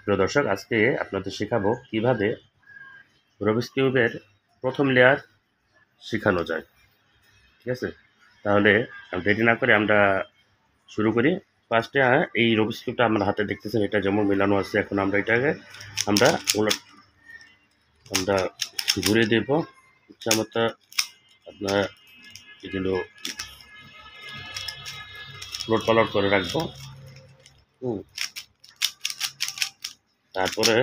প্রিয় দর্শক, আজকে আপনাদের শেখাবো কিভাবে রুবিক্স কিউবের প্রথম লেয়ার শেখানো যায়। ঠিক আছে, তাহলে দেরি না করে আমরা শুরু করি। ফার্স্টে এই রুবিক্স কিউবটা আমরা হাতে দেখতেছেন, এটা যেমন মেলানো আছে। এখন আমরা এটাকে আমরা আমরা ঘুরে দেব ইচ্ছা মতো। আপনার এগুলো লোড পালট করে রাখবো। তারপরে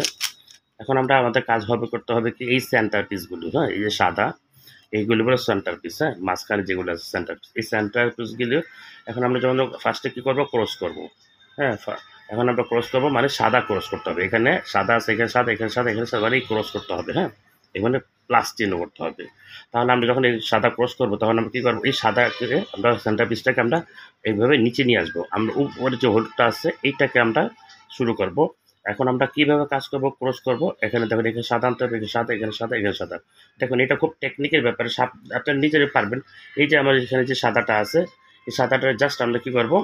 এখন আমরা আমাদের কাজ করতে হবে কি, এই সেন্টার পিসগুলো, হ্যাঁ, এই যে সাদা এইগুলো বলে সেন্টার পিস, হ্যাঁ, মাঝখানে যেগুলো আছে সেন্টার পিস, এই সেন্টার পিসগুলো এখন আমরা যখন ফার্স্টে কী করবো, ক্রস করবো। হ্যাঁ, এখন আমরা ক্রস করবো মানে সাদা ক্রস করতে হবে। এখানে সাদা আছে, এখানে সাদা, এখানে সাদা, এখানে সাদা, মানে এই ক্রস করতে হবে। হ্যাঁ, এখানে প্লাস চিহ্ন করতে হবে। তাহলে আমরা যখন এই সাদা ক্রস করবো তখন আমরা কী করবো, এই সাদাকে আমরা সেন্টার পিসটাকে আমরা এইভাবে নিচে নিয়ে আসবো। আমরা উপরে যে হোলটা আছে এইটাকে আমরা শুরু করব। এখন আমরা কিভাবে কাজ করব, ক্রস করব। এখানে দেখুন, এখানে সাদা আনতে হবে, এখানে সাদা, এখানে সাদা, এখানে সাদা। দেখুন, এটা খুব টেকনিকের ব্যাপারে, আপনার নিজেরাই পারবেন। এই যে আমার এখানে যে সাদাটা আছে, এই সাদাটা জাস্ট আমরা কী করবো,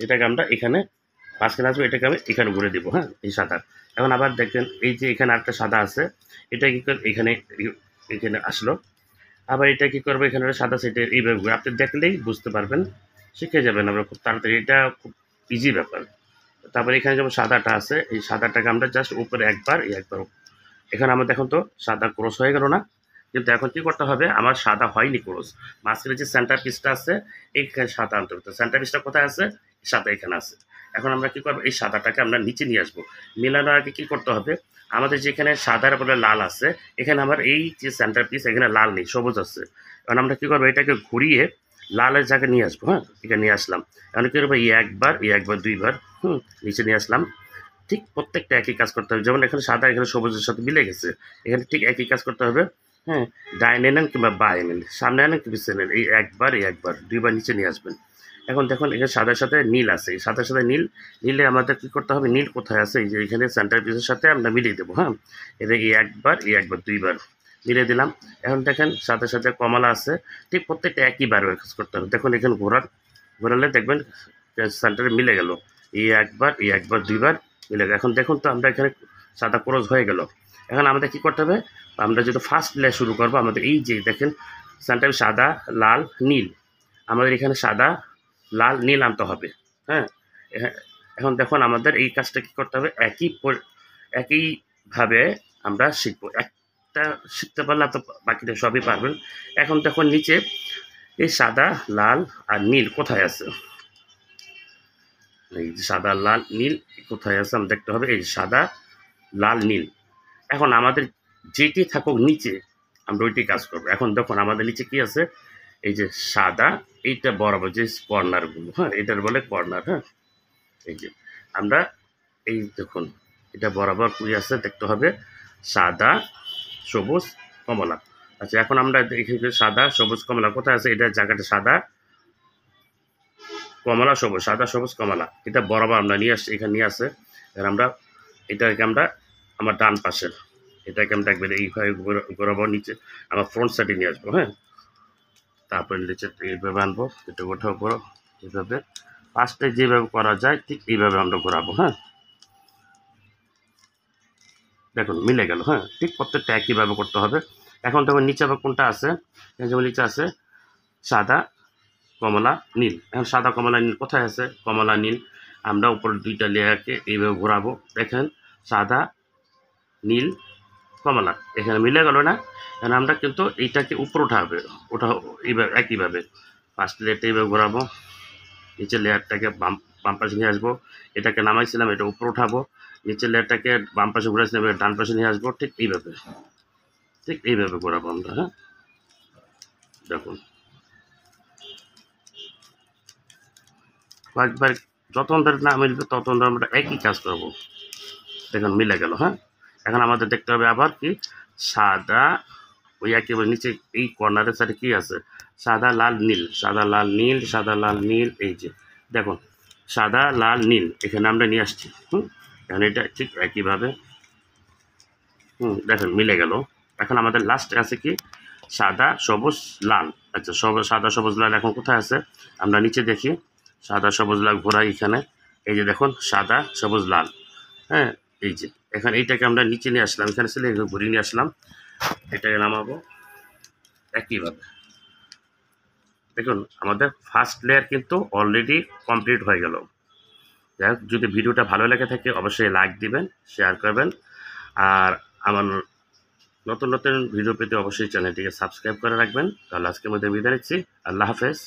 এটাকে আমরা এখানে মাঝখানে আসবো, এটাকে আমি এখানে ঘুরে দিব। হ্যাঁ, এই সাদা। এখন আবার দেখবেন এই যে এখানে আরেকটা সাদা আছে, এটা কী করে এখানে এখানে আসলো। আবার এটা কী করবো, এখানে সাদা সেটা এইভাবে ঘুরে, আপনি দেখলেই বুঝতে পারবেন, শিখে যাবেন আমরা খুব তাড়াতাড়ি। এটা খুব ইজি ব্যাপার। তারপরে এখানে যেমন সাদাটা আছে, এই সাদাটাকে আমরা জাস্ট উপরে একবার এখানে আমরা দেখুন তো সাদা ক্রস হয়ে গেল না? কিন্তু এখন কি করতে হবে, আমার সাদা হয়নি ক্রস। মাঝখানে যে সেন্টার পিসটা আছে এইখানে সাদা আনতে হবে। সেন্টার পিসটা কোথায় আছে? সাদা এখানে আছে। এখন আমরা কি করবো, এই সাদাটাকে আমরা নিচে নিয়ে আসবো। মেলানোর আগে কি করতে হবে, আমাদের যেখানে সাদার বলে লাল আছে, এখানে আমার এই যে সেন্টার পিস এখানে লাল নেই, সবুজ আছে। এখন আমরা কি করবো, এটাকে ঘুরিয়ে লালের জায়গায় নিয়ে আসবো। হ্যাঁ, এখানে নিয়ে আসলাম। এখন কি করবো, একবার দুইবার নিচে নিয়ে আসলাম। ঠিক প্রত্যেকটা একই কাজ করতে হবে। যেমন এখানে সাদা, এখানে সবুজের সাথে মিলে গেছে, এখানে ঠিক একই কাজ করতে হবে। হ্যাঁ, ডাইনে নেন কিংবা বায়ে নেন, সামনে আনেন কি পিছিয়ে নেন, এই একবার দুইবার নিচে নিয়ে আসবেন। এখন দেখুন, এখানে সাদার সাথে নীল আছে, এই সাদার সাথে নীলে আমাদের কী করতে হবে, নীল কোথায় আছে, এই যে এখানে সেন্টার পিসের সাথে আমরা মিলিয়ে দেবো। হ্যাঁ, এটা একবার দুইবার মিলিয়ে দিলাম। এখন দেখেন সাথে সাথে কমলা আছে, ঠিক প্রত্যেকটা একইবার কাজ করতে হবে। দেখুন এখানে ঘোরালে দেখবেন সেন্টারে মিলে গেল, একবার দুইবার মিলে গেল। এখন দেখুন তো আমরা এখানে সাদা ক্রস হয়ে গেল। এখন আমাদের কী করতে হবে, আমরা যেহেতু ফার্স্ট লেয়ার শুরু করবো, আমাদের এই যে দেখেন সেন্টারে সাদা লাল নীল, আমাদের এখানে সাদা লাল নীল আনতে হবে। হ্যাঁ, এখন দেখুন আমাদের এই কাজটা কী করতে হবে, একইভাবে আমরা শিখবো। একটা শিখতে পারলে তো বাকিটা সবই পারবেন। এখন দেখুন নিচে এই সাদা লাল আর নীল কোথায় আছে, এই যে সাদা লাল নীল কোথায় আছে আমরা দেখতে হবে। এই সাদা লাল নীল, এখন আমাদের যেটি থাকুক নিচে আমরা ওইটি কাজ করবো। এখন দেখুন আমাদের নিচে কি আছে, এই যে সাদা, এইটা বরাবর যে কর্নারগুলো, হ্যাঁ, এটার বলে কর্নার। হ্যাঁ, এই যে আমরা এই দেখুন এটা বরাবর কি আছে দেখতে হবে, সাদা সবুজ কমলা। আচ্ছা, এখন আমরা দেখি সাদা সবুজ কমলা কোথায় আছে, এটার জায়গাটা সাদা কমলা সবুজ, সাদা সবুজ কমলা, এটা বরাবর আমরা নিয়ে আসছি, এখানে নিয়ে আসে। এবার আমরা এটাকে আমরা আমার ডান পাশের এটাকে আমরা একবার এইভাবে বরাবর নিচে আমার ফ্রন্ট সাইডে নিয়ে আসবো। হ্যাঁ, তারপরে নিচে এইভাবে আনবো, এটা ওঠাও করো এইভাবে, ফার্স্টে যেভাবে করা যায় ঠিক এইভাবে আমরা ঘোরাবো। হ্যাঁ, দেখুন মিলে গেল। হ্যাঁ, ঠিক প্রত্যেকটা একইভাবে করতে হবে। এখন দেখুন নিচে আবার কোনটা আছে, যেমন নিচে আছে সাদা কমলা নীল। এখন সাদা কমলা নীল কোথায় আছে, কমলা নীল, আমরা উপরের দুইটা লেয়ারকে এইভাবে ঘোরাবো। দেখেন সাদা নীল কমলা এখানে মিলে গেল না? এখন আমরা কিন্তু এইটাকে উপরে ওঠা এইভাবে একইভাবে ফার্স্ট লেয়ারটা এইভাবে ঘোরাবো, নিচের লেয়ারটাকে বাম পাশে নিয়ে আসবো, এটাকে নামাইছিলাম এটা উপরে উঠাবো, নিচের লেয়ারটাকে বাম পাশে ঘুরাইছিলাম এটা ডান পাশে নিয়ে আসবো, ঠিক এইভাবে ঘোরাবো আমরা। হ্যাঁ, দেখুন কয়েকবার যতক্ষণ ধরে না মিলবে ততক্ষণ ধরে আমরা একই কাজ করবো। দেখুন মিলে গেল। হ্যাঁ, এখন আমাদের দেখতে হবে আবার কি, সাদা ওই একেবারে নিচে এই কর্নারের সাইডে কি আছে, সাদা লাল নীল, সাদা লাল নীল, সাদা লাল নীল, এই যে দেখুন সাদা লাল নীল এখানে আমরা নিয়ে আসছি। এখন এটা ঠিক একইভাবে দেখুন মিলে গেল। এখন আমাদের লাস্টে আছে কি, সাদা সবুজ লাল। আচ্ছা, সাদা সবুজ লাল এখন কোথায় আছে, আমরা নিচে দেখি, সাদা সবুজ লাল ঘোরাই এখানে, এই যে দেখুন সাদা সবুজ লাল। হ্যাঁ, এই যে এখানে এইটাকে আমরা নিচে নিয়ে আসলাম, এখানে ছিল এগুলো ঘুরিয়ে নিয়ে আসলাম, এটাকে নামাবো একইভাবে। দেখুন আমাদের ফার্স্ট লেয়ার কিন্তু অলরেডি কমপ্লিট হয়ে গেল। যাই হোক, যদি ভিডিওটা ভালো লেগে থাকে অবশ্যই লাইক দিবেন, শেয়ার করবেন, আর আমার নতুন নতুন ভিডিও পেতে অবশ্যই চ্যানেলটিকে সাবস্ক্রাইব করে রাখবেন। তাহলে আজকের মধ্যে বিদায় নিচ্ছি। আল্লাহ হাফেজ।